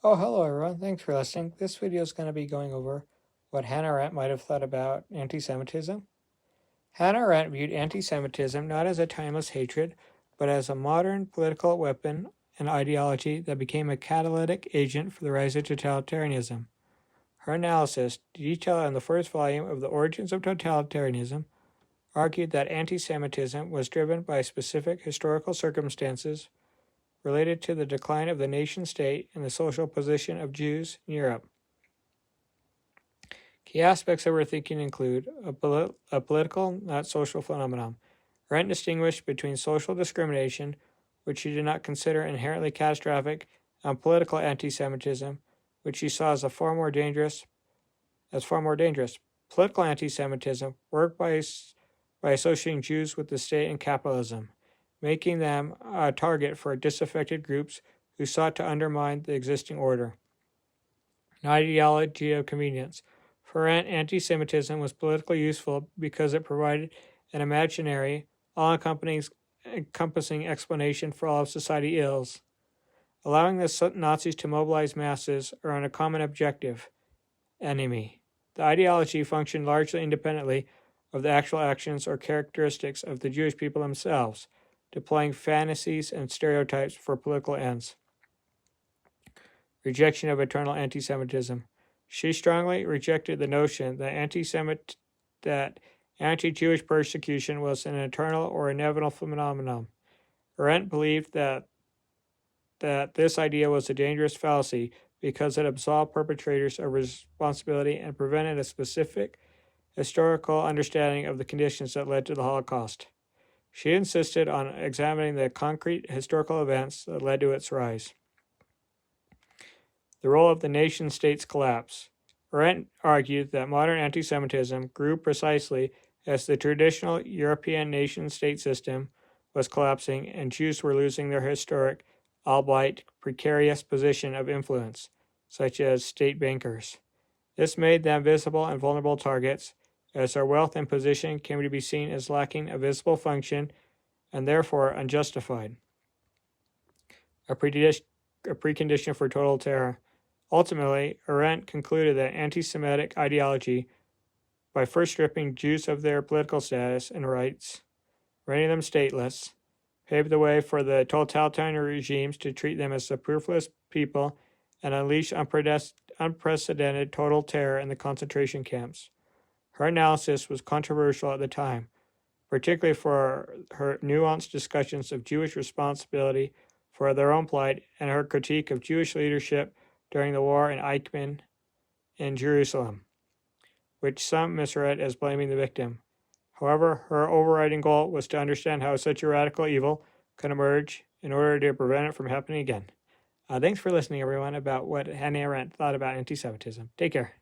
Oh, hello everyone. Thanks for listening. This video is going to be going over what Hannah Arendt might have thought about anti-Semitism. Hannah Arendt viewed anti-Semitism not as a timeless hatred, but as a modern political weapon and ideology that became a catalytic agent for the rise of totalitarianism. Her analysis, detailed in the first volume of The Origins of Totalitarianism, argued that anti-Semitism was driven by specific historical circumstances related to the decline of the nation-state and the social position of Jews in Europe. Key aspects of her thinking include a political, not social phenomenon. Arendt distinguished between social discrimination, which she did not consider inherently catastrophic, and political anti-Semitism, which she saw as far more dangerous. Political anti-Semitism worked by associating Jews with the state and capitalism, making them a target for disaffected groups who sought to undermine the existing order. An ideology of convenience. For Arendt, anti-Semitism was politically useful because it provided an imaginary, all-encompassing explanation for all of society ills, allowing the Nazis to mobilize masses around a common objective, enemy. The ideology functioned largely independently of the actual actions or characteristics of the Jewish people themselves, deploying fantasies and stereotypes for political ends. Rejection of eternal anti-Semitism. She strongly rejected the notion that anti-Jewish persecution was an eternal or inevitable phenomenon. Arendt believed that this idea was a dangerous fallacy because it absolved perpetrators of responsibility and prevented a specific historical understanding of the conditions that led to the Holocaust. She insisted on examining the concrete historical events that led to its rise. The role of the nation-state's collapse. Arendt argued that modern anti-Semitism grew precisely as the traditional European nation-state system was collapsing and Jews were losing their historic, albeit precarious position of influence, such as state bankers. This made them visible and vulnerable targets, as their wealth and position came to be seen as lacking a visible function and therefore unjustified. A precondition for total terror. Ultimately, Arendt concluded that anti-Semitic ideology, by first stripping Jews of their political status and rights, rendering them stateless, paved the way for the totalitarian regimes to treat them as superfluous people and unleash unprecedented total terror in the concentration camps. Her analysis was controversial at the time, particularly for her nuanced discussions of Jewish responsibility for their own plight and her critique of Jewish leadership during the war in Eichmann in Jerusalem, which some misread as blaming the victim. However, her overriding goal was to understand how such a radical evil could emerge in order to prevent it from happening again. Thanks for listening, everyone, about what Hannah Arendt thought about anti-Semitism. Take care.